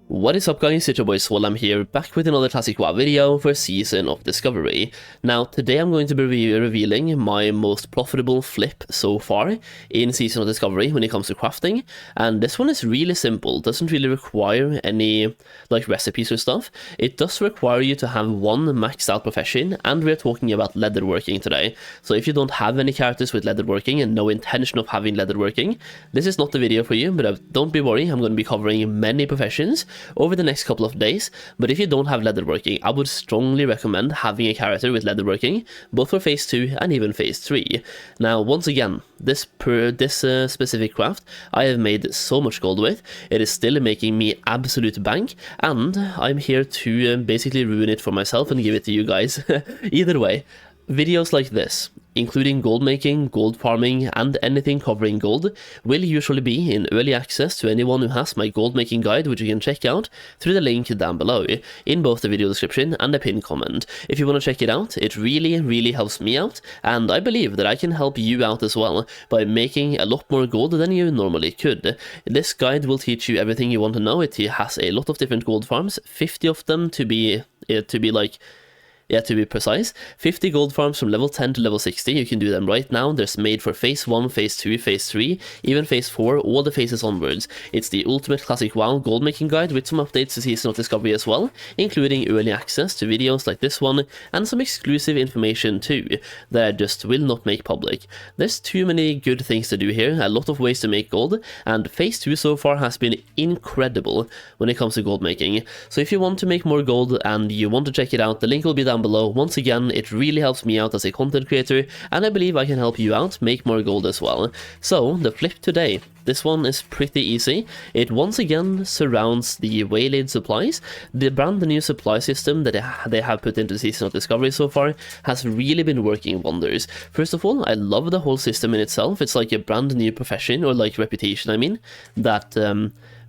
What is up guys, it's your boy Solheim here, back with another Classic WoW video for Season of Discovery. Now today I'm going to be revealing my most profitable flip so far in Season of Discovery when it comes to crafting, and this one is really simple, doesn't really require any like recipes or stuff. It does require you to have one maxed out profession, and we're talking about leatherworking today. So if you don't have any characters with leatherworking and no intention of having leatherworking, this is not the video for you, but don't be worried, I'm going to be covering many professions over the next couple of days. But if you don't have leatherworking, I would strongly recommend having a character with leatherworking, both for phase 2 and even phase 3. Now once again, this specific craft I have made so much gold with, it is still making me absolute bank, and I'm here to basically ruin it for myself and give it to you guys. Either way, videos like this, including gold making, gold farming, and anything covering gold, will usually be in early access to anyone who has my gold making guide, which you can check out through the link down below, in both the video description and the pinned comment. If you want to check it out, it really helps me out, and I believe that I can help you out as well by making a lot more gold than you normally could. This guide will teach you everything you want to know. It has a lot of different gold farms, 50 of them to be precise, 50 gold farms from level 10 to level 60, you can do them right now. There's made for phase 1, phase 2, phase 3, even phase 4, all the phases onwards. It's the ultimate Classic WoW gold making guide with some updates to Season of Discovery as well, including early access to videos like this one, and some exclusive information too, that I just will not make public. There's too many good things to do here, a lot of ways to make gold, and phase 2 so far has been incredible when it comes to gold making. So if you want to make more gold and you want to check it out, the link will be down below. Once again, it really helps me out as a content creator, and I believe I can help you out make more gold as well. So the flip today, this one is pretty easy. It once again surrounds the waylaid supplies. The brand new supply system that they have put into Season of Discovery so far has really been working wonders. First of all, I love the whole system in itself. It's like a brand new profession, or like reputation I mean, that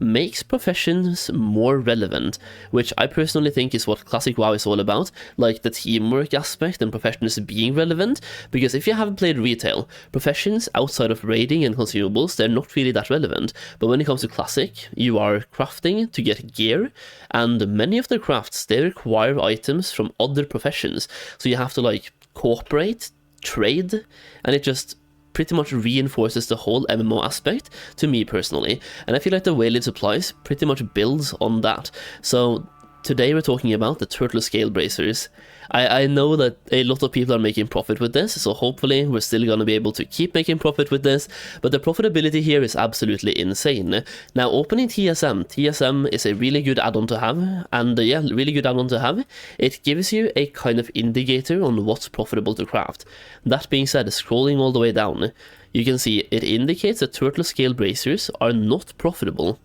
makes professions more relevant, which I personally think is what Classic WoW is all about, like the teamwork aspect and professions being relevant, because if you haven't played retail, professions outside of raiding and consumables, they're not really that relevant, but when it comes to Classic, you are crafting to get gear, and many of the crafts, they require items from other professions, so you have to like cooperate, trade, and it just pretty much reinforces the whole MMO aspect to me personally, and I feel like the waylaid supplies pretty much builds on that. So today we're talking about the turtle scale bracers. I know that a lot of people are making profit with this, so hopefully we're still going to be able to keep making profit with this, but the profitability here is absolutely insane. Now opening TSM is a really good add-on to have, and yeah, really good add-on to have. It gives you a kind of indicator on what's profitable to craft. That being said, scrolling all the way down, you can see it indicates that turtle scale bracers are not profitable.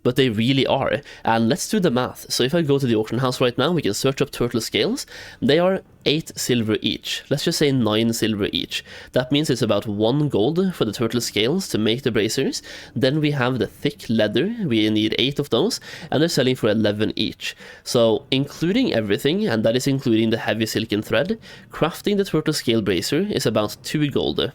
But they really are, and let's do the math. So if I go to the auction house right now, we can search up turtle scales. They are 8 silver each, let's just say 9 silver each. That means it's about 1 gold for the turtle scales to make the bracers. Then we have the thick leather, we need 8 of those, and they're selling for 11 each. So including everything, and that is including the heavy silken thread, crafting the turtle scale bracer is about 2 gold.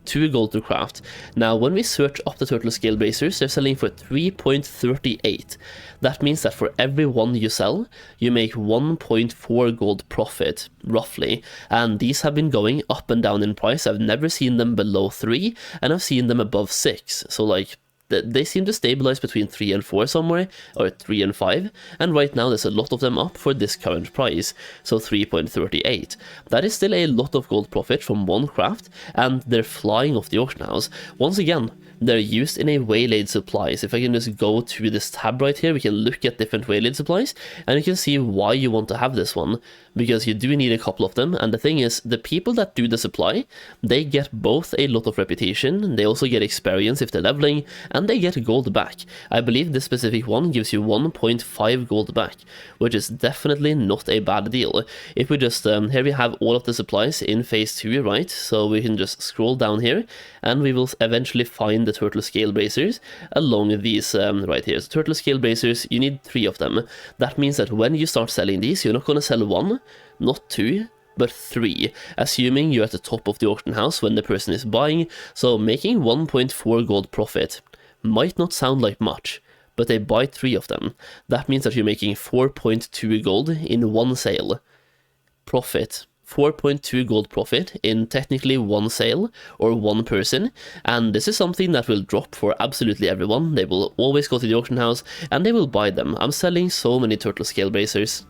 2 gold to craft. Now when we search up the turtle scale bracers, they're selling for 3.38. That means that for every one you sell, you make 1.4 gold profit, roughly. And these have been going up and down in price. I've never seen them below 3, and I've seen them above 6. So like, they seem to stabilize between 3 and 4 somewhere, or 3 and 5, and right now there's a lot of them up for this current price, so 3.38. That is still a lot of gold profit from one craft, and they're flying off the auction house. Once again, they're used in a waylaid supplies. If I can just go to this tab right here, we can look at different waylaid supplies, and you can see why you want to have this one, because you do need a couple of them. And the thing is, the people that do the supply, they get both a lot of reputation, they also get experience if they're leveling, and they get gold back. I believe this specific one gives you 1.5 gold back, which is definitely not a bad deal. If we just, here we have all of the supplies in phase 2, right? So we can just scroll down here, and we will eventually find the turtle scale bracers along these right here. So turtle scale bracers, you need 3 of them. That means that when you start selling these, you're not going to sell 1, not 2, but 3, assuming you're at the top of the auction house when the person is buying. So making 1.4 gold profit might not sound like much, but they buy 3 of them. That means that you're making 4.2 gold in one sale. Profit. 4.2 gold profit in technically one sale or one person, and this is something that will drop for absolutely everyone. They will always go to the auction house and they will buy them. I'm selling so many turtle scale bracers.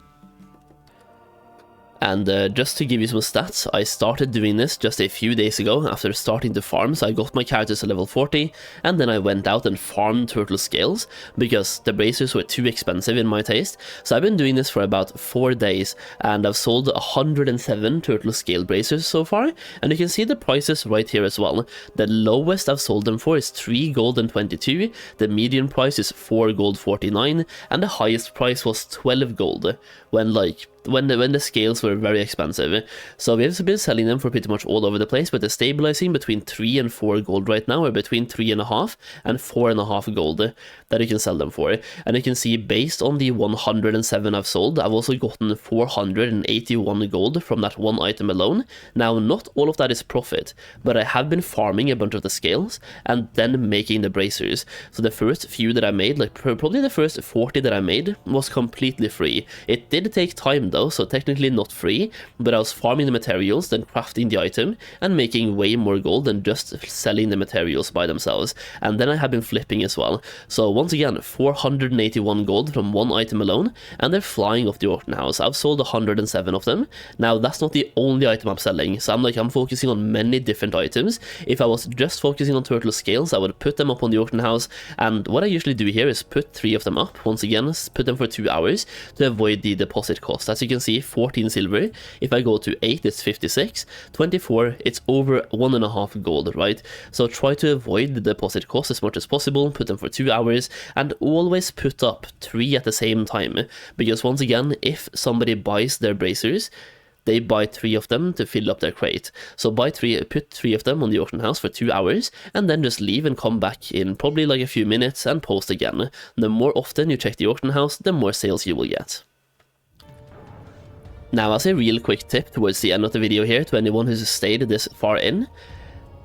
And just to give you some stats, I started doing this just a few days ago after starting to farm, so I got my characters to level 40, and then I went out and farmed turtle scales, because the bracers were too expensive in my taste. So I've been doing this for about 4 days, and I've sold 107 turtle scale bracers so far, and you can see the prices right here as well. The lowest I've sold them for is 3 gold and 22, the median price is 4 gold 49, and the highest price was 12 gold, when the scales were very expensive. So we've been selling them for pretty much all over the place, but they're stabilizing between 3 and 4 gold right now, or between 3.5 and 4.5 gold that you can sell them for. And you can see, based on the 107 I've sold, I've also gotten 481 gold from that one item alone. Now, not all of that is profit, but I have been farming a bunch of the scales and then making the bracers. So the first few that I made, like probably the first 40 that I made, was completely free. It did take time though, so technically not free, but I was farming the materials, then crafting the item, and making way more gold than just selling the materials by themselves. And then I have been flipping as well. So once again, 481 gold from one item alone, and they're flying off the auction house. I've sold 107 of them. Now, that's not the only item I'm selling, so I'm focusing on many different items. If I was just focusing on turtle scales, I would put them up on the auction house, and what I usually do here is put 3 of them up, once again, put them for 2 hours to avoid the deposit cost. As you can see, 14 silver. If I go to 8, it's 56. 24, it's over 1.5 gold, right? So try to avoid the deposit cost as much as possible, put them for 2 hours, and always put up 3 at the same time. Because once again, if somebody buys their bracers, they buy 3 of them to fill up their crate. So put 3 of them on the auction house for 2 hours, and then just leave and come back in probably like a few minutes and post again. The more often you check the auction house, the more sales you will get. Now, as a real quick tip towards the end of the video here, to anyone who's stayed this far in,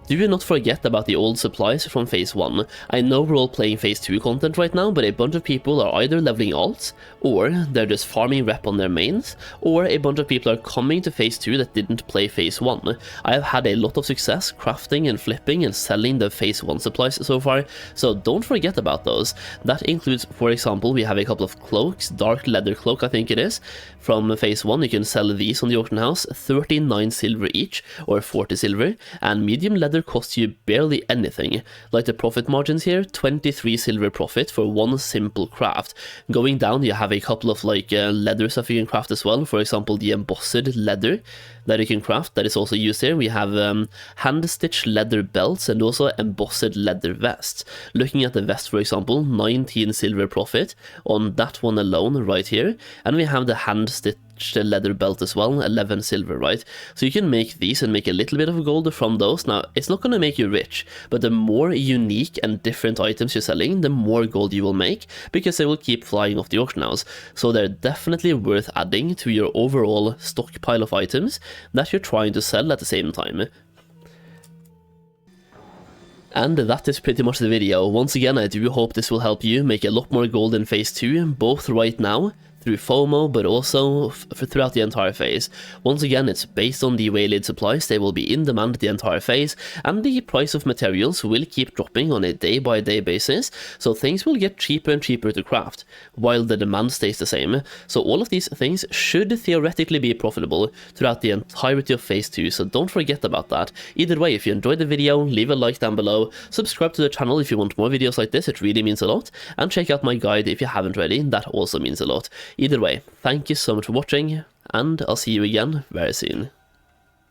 do not forget about the old supplies from Phase 1. I know we're all playing Phase 2 content right now, but a bunch of people are either leveling alts, or they're just farming rep on their mains, or a bunch of people are coming to Phase 2 that didn't play Phase 1. I have had a lot of success crafting and flipping and selling the Phase 1 supplies so far, so don't forget about those. That includes, for example, we have a couple of cloaks, dark leather cloak I think it is, from Phase 1. You can sell these on the auction house, 39 silver each, or 40 silver, and medium leather costs you barely anything. Like the profit margins here, 23 silver profit for one simple craft. Going down, you have a couple of leather stuff you can craft as well. For example, the embossed leather that you can craft, that is also used here. We have hand-stitched leather belts and also embossed leather vests. Looking at the vest, for example, 19 silver profit on that one alone right here. And we have the hand-stitched leather belt as well, 11 silver, right? So you can make these and make a little bit of gold from those. Now, it's not going to make you rich, but the more unique and different items you're selling, the more gold you will make, because they will keep flying off the auction house. So they're definitely worth adding to your overall stockpile of items that you're trying to sell at the same time. And that is pretty much the video. Once again, I do hope this will help you make a lot more gold in Phase 2, both right now, through FOMO, but also throughout the entire phase. Once again, it's based on the waylaid supplies. They will be in demand the entire phase, and the price of materials will keep dropping on a day-by-day basis, so things will get cheaper and cheaper to craft, while the demand stays the same. So all of these things should theoretically be profitable throughout the entirety of Phase 2, so don't forget about that. Either way, if you enjoyed the video, leave a like down below, subscribe to the channel if you want more videos like this, it really means a lot, and check out my guide if you haven't already, that also means a lot. Either way, thank you so much for watching, and I'll see you again very soon.